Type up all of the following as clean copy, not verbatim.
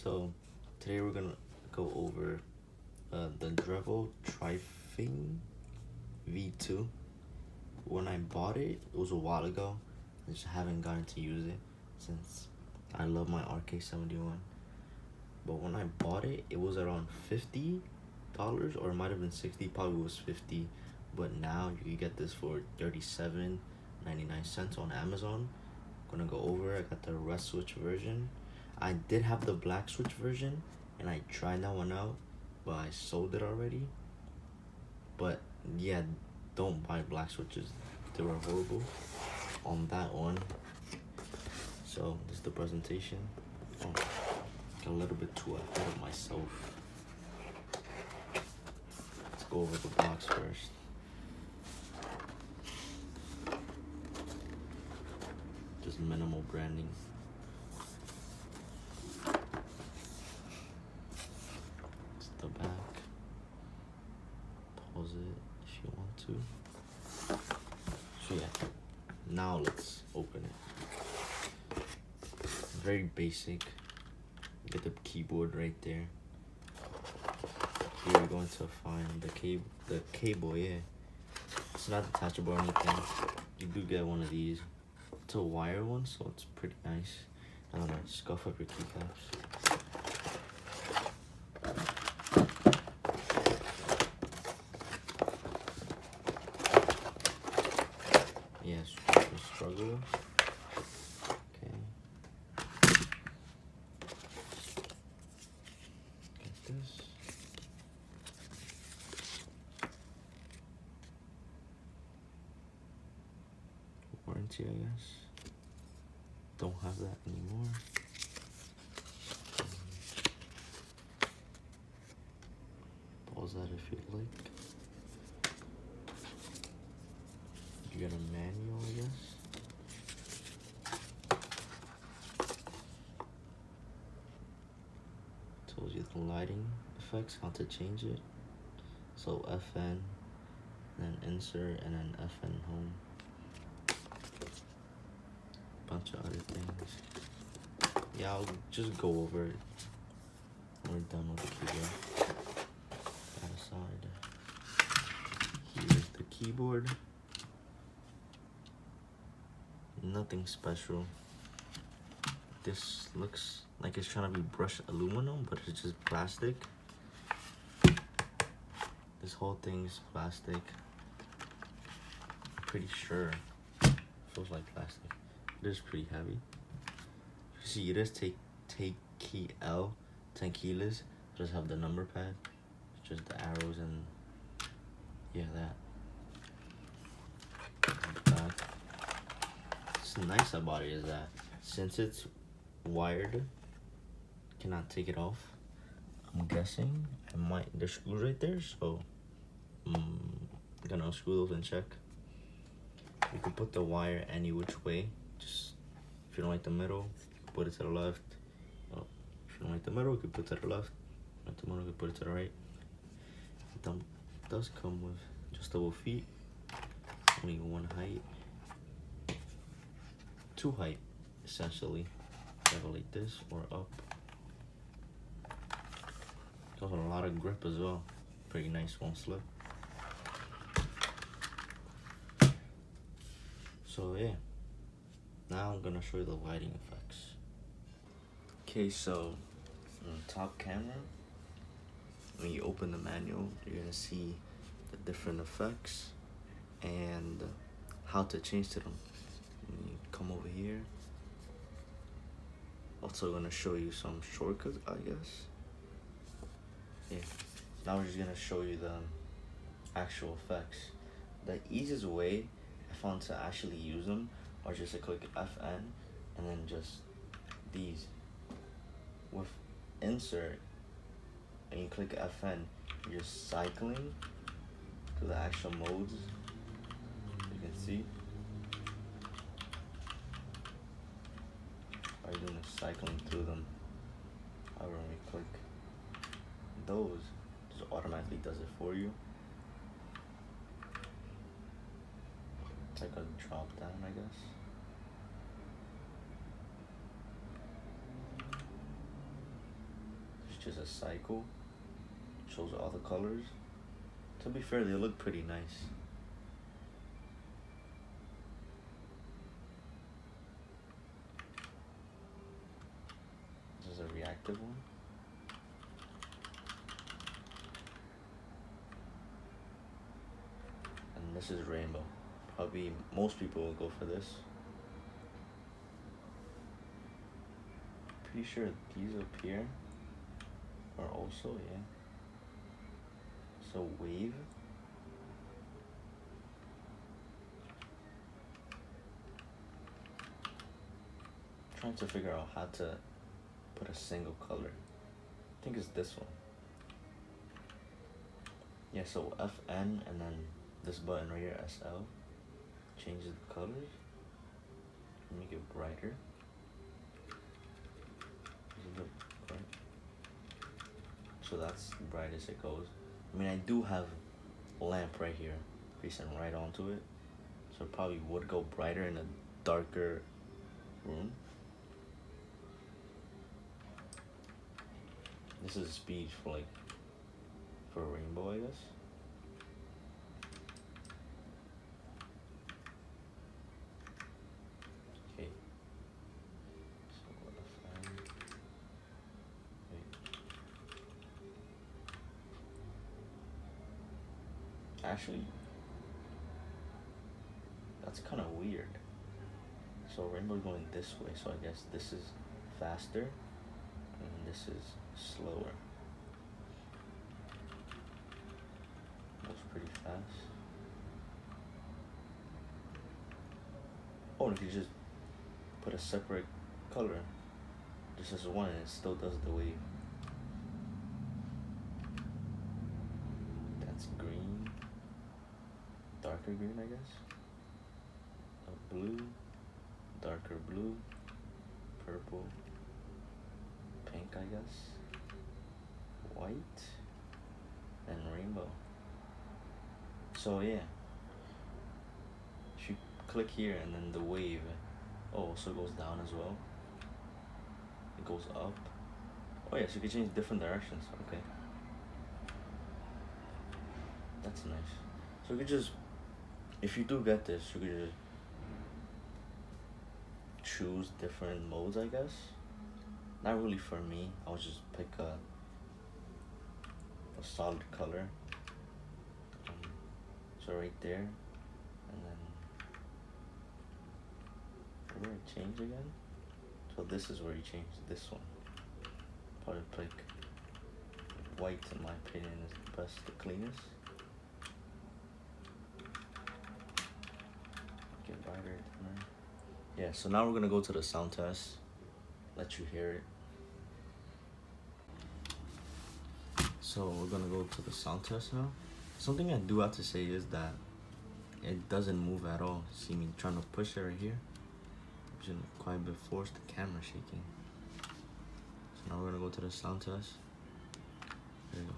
So today we're gonna go over the Drevo Tyrfing V2. When I bought it, it was a while ago. I just haven't gotten to use it since I love my RK71. But when I bought it, it was around $50, or it might have been 60. Probably was 50. But now you can get this for 37.99 on Amazon. I'm gonna go over. I got the red switch version. I did have the black switch version, and I tried that one out, but I sold it already. But yeah, don't buy black switches. They were horrible on that one. So this is the presentation. Oh, got a little bit too ahead of myself. Let's go over the box first. Just minimal branding. It's the back. Pause it if you want to. So yeah, now let's open it. Very basic. Get the keyboard right there. Here we're going to find the cable. Yeah, it's not detachable or anything. You do get one of these. It's a wire one, so it's pretty nice. I don't know, scuff up your keycaps. Yes, struggle. Okay. Get this. Warranty, I guess. Don't have that anymore. Pause that if you'd like. You get a manual, I guess. Tells you the lighting effects, how to change it. So FN, then insert, and then FN home. Bunch of other things. Yeah, I'll just go over it when we're done with the keyboard. That aside, here's the keyboard. Nothing special. This looks like it's trying to be brushed aluminum, but it's just plastic. This whole thing is plastic. I'm pretty sure it feels like plastic. It is pretty heavy. You see, it is take key L, 10 keyless. Just have the number pad. It's just the arrows and yeah, that. What's nice about it is that since it's wired, cannot take it off. I'm guessing there's screws right there, so I'm gonna unscrew those and check. You can put the wire any which way. Just if you don't like the middle, put it to the left. If you don't like the middle, you can put it to the left. If you like the middle, you can put it to the right. It does come with adjustable feet. Only one height. Two height, essentially. Either like this or up. It's also a lot of grip as well. Pretty nice, won't slip. So yeah, now I'm gonna show you the lighting effects. Okay, so on the top camera, when you open the manual, you're gonna see the different effects and how to change to them. When you come over here, also gonna show you some shortcuts, I guess. Yeah, now we're just gonna show you the actual effects. The easiest way I found to actually use them are just to click FN and then just these. With insert and you click FN, you're cycling to the actual modes. You can see. Are you doing cycling through them? However, when we click those, it just automatically does it for you. It's like a drop down, I guess. which is a cycle. Shows all the colors. To be fair, they look pretty nice. This is a reactive one. And this is rainbow. Probably most people will go for this. Pretty sure these up here are also, yeah. So wave. Trying to figure out how to put a single color. I think it's this one. Yeah, so FN and then this button right here, SL, changes the colors, make it brighter. So that's the brightest it goes. I mean, I do have a lamp right here facing right onto it, so it probably would go brighter in a darker room. This is speed for for a rainbow, I guess. Okay. So actually, that's kind of weird. So rainbow going this way, so I guess this is faster and this is slower. Goes pretty fast. Or if you just put a separate color, just as one, and it still does the wave. That's green, darker green, I guess. A blue, darker blue, purple, pink, I guess, white, and rainbow. So yeah, if you click here and then the wave also goes down as well. It goes up. Oh yeah, so you can change different directions. Okay, that's nice. So you could just, if you do get this, you could just choose different modes, I guess. Not really for me. I'll just pick a solid color. So right there, and then where do I change again? So this is where you change this one. Probably pick white, in my opinion, is the best, the cleanest. Get brighter, thinner. Yeah, so now we're gonna go to the sound test. Let you hear it. So we're gonna go to the sound test now. Something I do have to say is that it doesn't move at all. See me trying to push it right here, which is quite a bit forced, the camera shaking. So now we're gonna go to the sound test. There you go.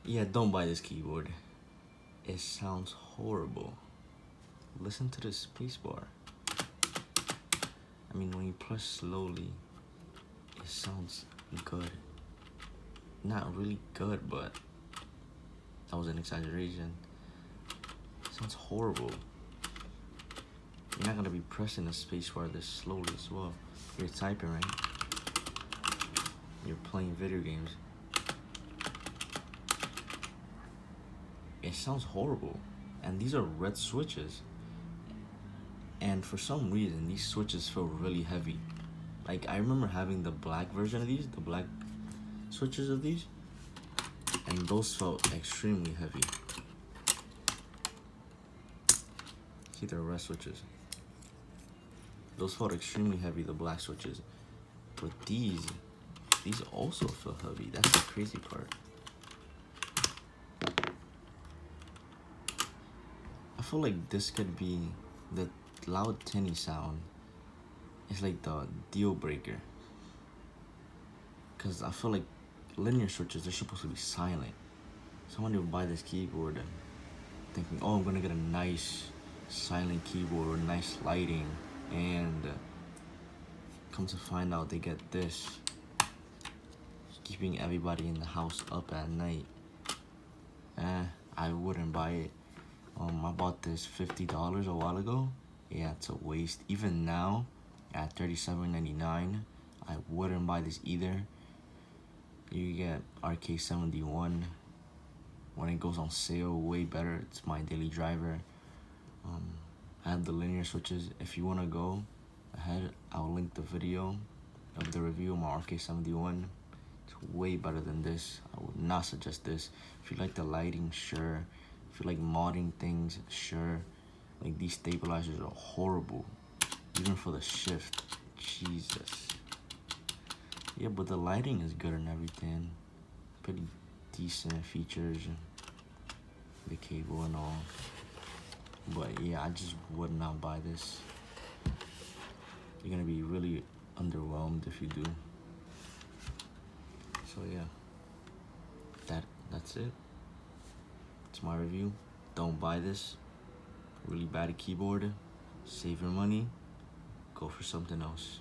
Yeah, don't buy this keyboard. It sounds horrible. Listen to the spacebar. I mean, when you press slowly, it sounds good. Not really good, but that was an exaggeration. It sounds horrible. You're not gonna be pressing the spacebar this slowly as well. You're typing, right? You're playing video games. It sounds horrible. and these are red switches. And for some reason, these switches feel really heavy. Like, I remember having the black version of these, the black switches of these, and those felt extremely heavy. See, they're red switches. Those felt extremely heavy, the black switches. But these also feel heavy. That's the crazy part. I feel like this could be the loud tinny sound. It's like the deal breaker. Because I feel like linear switches, they're supposed to be silent. So I want to buy this keyboard and thinking, oh, I'm gonna get a nice silent keyboard with nice lighting, and come to find out they get this, keeping everybody in the house up at night. I wouldn't buy it. I bought this $50 a while ago. Yeah, it's a waste. Even now, at $37.99, I wouldn't buy this either. You get RK71 when it goes on sale, way better. It's my daily driver. I have the linear switches. If you want to go ahead, I'll link the video of the review of my RK71. It's way better than this. I would not suggest this. If you like the lighting, sure. If you like modding things, sure. Like, these stabilizers are horrible, even for the shift. Jesus. Yeah, but the lighting is good and everything. Pretty decent features, the cable and all. But yeah, I just would not buy this. You're gonna be really underwhelmed if you do. So yeah, that's it. It's my review. Don't buy this. Really bad keyboard. Save your money. Go for something else.